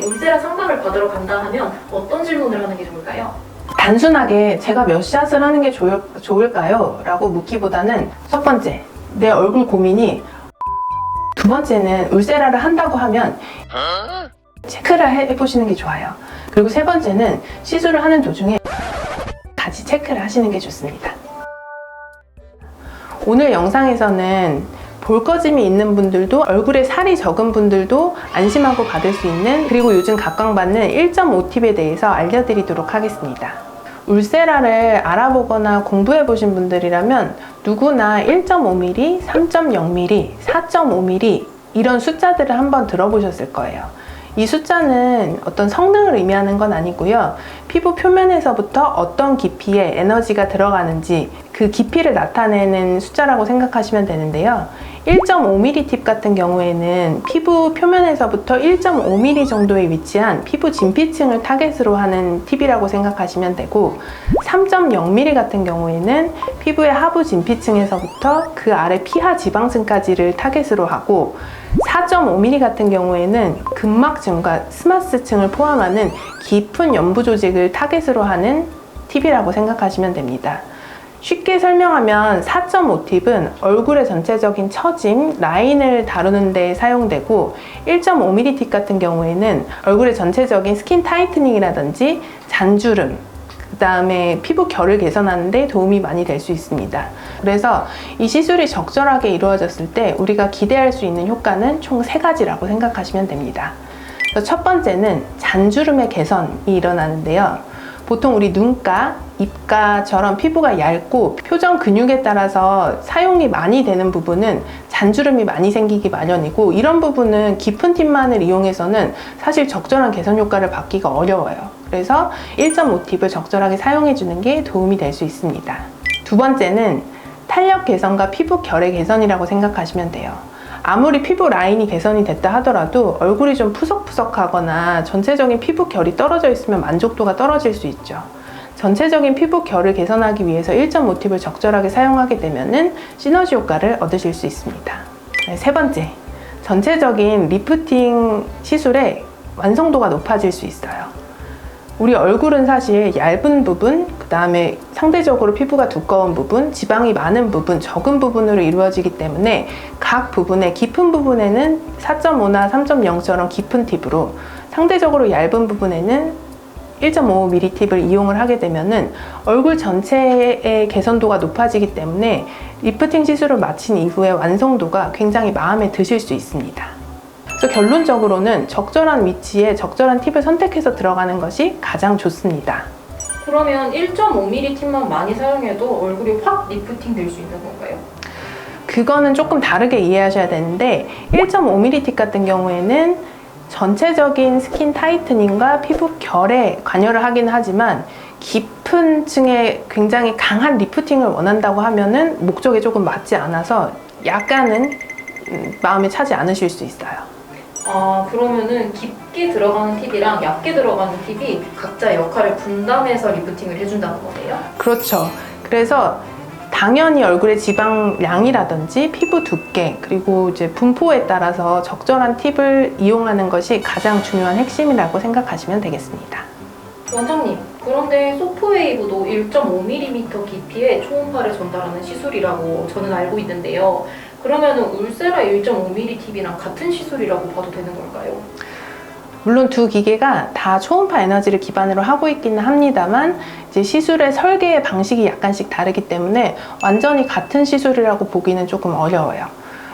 울세라 상담을 받으러 간다 하면 어떤 질문을 하는 게 좋을까요? 단순하게 제가 몇 샷을 하는 게 좋을까요? 라고 묻기보다는 첫 번째, 내 얼굴 고민이, 두 번째는 울세라를 한다고 하면 체크를 해보시는 게 좋아요. 그리고 세 번째는 시술을 하는 도중에 같이 체크를 하시는 게 좋습니다. 오늘 영상에서는 볼거짐이 있는 분들도 얼굴에 살이 적은 분들도 안심하고 받을 수 있는, 그리고 요즘 각광받는 1.5팁에 대해서 알려드리도록 하겠습니다. 울세라를 알아보거나 공부해 보신 분들이라면 누구나 1.5mm, 3.0mm, 4.5mm 이런 숫자들을 한번 들어보셨을 거예요. 이 숫자는 어떤 성능을 의미하는 건 아니고요. 피부 표면에서부터 어떤 깊이의 에너지가 들어가는지 그 깊이를 나타내는 숫자라고 생각하시면 되는데요. 1.5mm 팁 같은 경우에는 피부 표면에서부터 1.5mm 정도에 위치한 피부 진피층을 타겟으로 하는 팁이라고 생각하시면 되고, 3.0mm 같은 경우에는 피부의 하부 진피층에서부터 그 아래 피하 지방층까지를 타겟으로 하고, 4.5mm 같은 경우에는 근막층과 스마스층을 포함하는 깊은 연부 조직을 타겟으로 하는 팁이라고 생각하시면 됩니다. 쉽게 설명하면 4.5팁은 얼굴의 전체적인 처짐, 라인을 다루는 데 사용되고, 1.5mm 팁 같은 경우에는 얼굴의 전체적인 스킨 타이트닝이라든지 잔주름, 그 다음에 피부 결을 개선하는 데 도움이 많이 될 수 있습니다. 그래서 이 시술이 적절하게 이루어졌을 때 우리가 기대할 수 있는 효과는 총 3가지라고 생각하시면 됩니다. 그래서 첫 번째는 잔주름의 개선이 일어나는데요. 보통 우리 눈가, 입가처럼 피부가 얇고 표정 근육에 따라서 사용이 많이 되는 부분은 잔주름이 많이 생기기 마련이고, 이런 부분은 깊은 팁만을 이용해서는 사실 적절한 개선 효과를 받기가 어려워요. 그래서 1.5팁을 적절하게 사용해 주는 게 도움이 될 수 있습니다. 두 번째는 탄력 개선과 피부 결의 개선이라고 생각하시면 돼요. 아무리 피부 라인이 개선이 됐다 하더라도 얼굴이 좀 푸석푸석하거나 전체적인 피부 결이 떨어져 있으면 만족도가 떨어질 수 있죠. 전체적인 피부 결을 개선하기 위해서 1.5팁을 적절하게 사용하게 되면 시너지 효과를 얻으실 수 있습니다. 세 번째, 전체적인 리프팅 시술의 완성도가 높아질 수 있어요. 우리 얼굴은 사실 얇은 부분, 그 다음에 상대적으로 피부가 두꺼운 부분, 지방이 많은 부분, 적은 부분으로 이루어지기 때문에 각 부분의 깊은 부분에는 4.5나 3.0처럼 깊은 팁으로, 상대적으로 얇은 부분에는 1.5mm 팁을 이용을 하게 되면은 얼굴 전체의 개선도가 높아지기 때문에 리프팅 시술을 마친 이후의 완성도가 굉장히 마음에 드실 수 있습니다. 그래서 결론적으로는 적절한 위치에 적절한 팁을 선택해서 들어가는 것이 가장 좋습니다. 그러면 1.5mm 팁만 많이 사용해도 얼굴이 확 리프팅 될 수 있는 건가요? 그거는 조금 다르게 이해하셔야 되는데, 1.5mm 팁 같은 경우에는 전체적인 스킨 타이트닝과 피부 결에 관여를 하긴 하지만 깊은 층에 굉장히 강한 리프팅을 원한다고 하면은 목적에 조금 맞지 않아서 약간은 마음에 차지 않으실 수 있어요. 그러면은 깊게 들어가는 팁이랑 얇게 들어가는 팁이 각자 역할을 분담해서 리프팅을 해준다는 거네요? 그렇죠. 그래서 당연히 얼굴의 지방량이라든지 피부 두께, 그리고 이제 분포에 따라서 적절한 팁을 이용하는 것이 가장 중요한 핵심이라고 생각하시면 되겠습니다. 원장님, 그런데 소프웨이브도 1.5mm 깊이의 초음파를 전달하는 시술이라고 저는 알고 있는데요. 그러면 울세라 1.5mm 팁이랑 같은 시술이라고 봐도 되는 걸까요? 물론 두 기계가 다 초음파 에너지를 기반으로 하고 있기는 합니다만, 이제 시술의 설계의 방식이 약간씩 다르기 때문에 완전히 같은 시술이라고 보기는 조금 어려워요.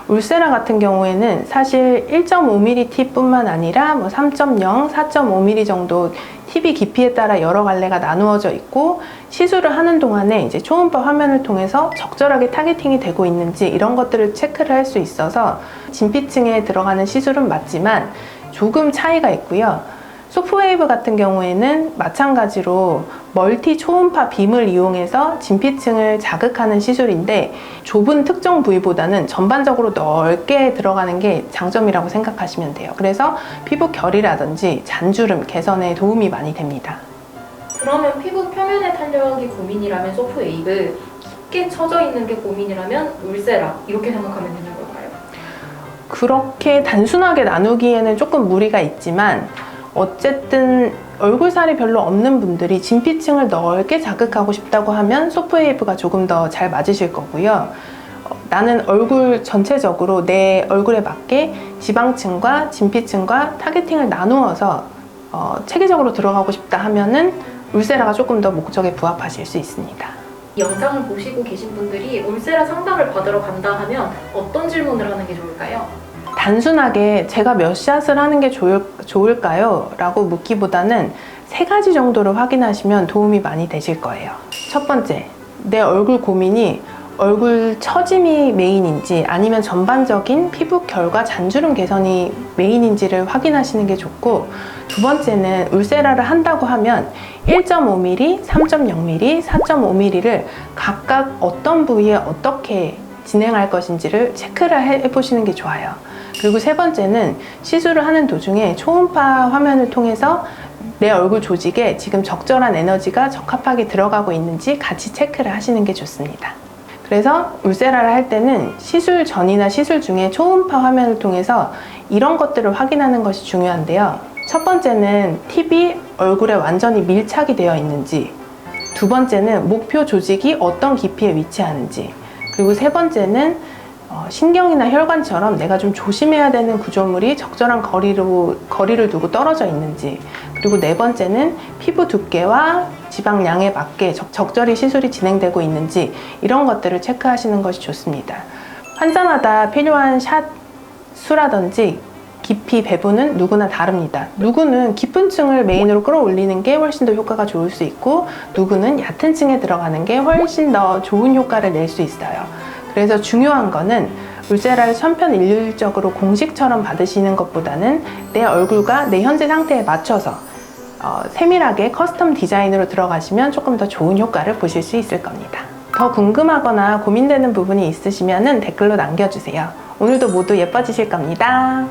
울세라 같은 경우에는 사실 1.5mm 팁뿐만 아니라 3.0, 4.5mm 정도 팁이 깊이에 따라 여러 갈래가 나누어져 있고, 시술을 하는 동안에 이제 초음파 화면을 통해서 적절하게 타겟팅이 되고 있는지 이런 것들을 체크를 할 수 있어서 진피층에 들어가는 시술은 맞지만 조금 차이가 있고요. 소프웨이브 같은 경우에는 마찬가지로 멀티 초음파 빔을 이용해서 진피층을 자극하는 시술인데, 좁은 특정 부위보다는 전반적으로 넓게 들어가는 게 장점이라고 생각하시면 돼요. 그래서 피부 결이라든지 잔주름 개선에 도움이 많이 됩니다. 그러면 피부 표면의 탄력이 고민이라면 소프웨이브, 깊게 처져 있는 게 고민이라면 울세라, 이렇게 생각하면 되는 걸까요? 그렇게 단순하게 나누기에는 조금 무리가 있지만, 어쨌든 얼굴살이 별로 없는 분들이 진피층을 넓게 자극하고 싶다고 하면 소프웨이브가 조금 더 잘 맞으실 거고요. 나는 얼굴 전체적으로 내 얼굴에 맞게 지방층과 진피층과 타겟팅을 나누어서 체계적으로 들어가고 싶다 하면은 울세라가 조금 더 목적에 부합하실 수 있습니다. 이 영상을 보시고 계신 분들이 울세라 상담을 받으러 간다 하면 어떤 질문을 하는 게 좋을까요? 단순하게 제가 몇 샷을 하는 게 좋을까요? 라고 묻기보다는 3가지 정도를 확인하시면 도움이 많이 되실 거예요. 첫 번째, 내 얼굴 고민이 얼굴 처짐이 메인인지 아니면 전반적인 피부 결과 잔주름 개선이 메인인지를 확인하시는 게 좋고, 두 번째는 울세라를 한다고 하면 1.5mm, 3.0mm, 4.5mm를 각각 어떤 부위에 어떻게 진행할 것인지를 체크를 해보시는 게 좋아요. 그리고 세 번째는 시술을 하는 도중에 초음파 화면을 통해서 내 얼굴 조직에 지금 적절한 에너지가 적합하게 들어가고 있는지 같이 체크를 하시는 게 좋습니다. 그래서 울세라를 할 때는 시술 전이나 시술 중에 초음파 화면을 통해서 이런 것들을 확인하는 것이 중요한데요. 첫 번째는 팁이 얼굴에 완전히 밀착이 되어 있는지, 두 번째는 목표 조직이 어떤 깊이에 위치하는지, 그리고 세 번째는 신경이나 혈관처럼 내가 좀 조심해야 되는 구조물이 적절한 거리를 두고 떨어져 있는지, 그리고 네 번째는 피부 두께와 지방량에 맞게 적절히 시술이 진행되고 있는지, 이런 것들을 체크하시는 것이 좋습니다. 환자마다 필요한 샷 수라든지 깊이 배분은 누구나 다릅니다. 누구는 깊은 층을 메인으로 끌어올리는 게 훨씬 더 효과가 좋을 수 있고, 누구는 얕은 층에 들어가는 게 훨씬 더 좋은 효과를 낼 수 있어요. 그래서 중요한 거는 울세라를 천편일률적으로 공식처럼 받으시는 것보다는 내 얼굴과 내 현재 상태에 맞춰서 세밀하게 커스텀 디자인으로 들어가시면 조금 더 좋은 효과를 보실 수 있을 겁니다. 더 궁금하거나 고민되는 부분이 있으시면 댓글로 남겨주세요. 오늘도 모두 예뻐지실 겁니다.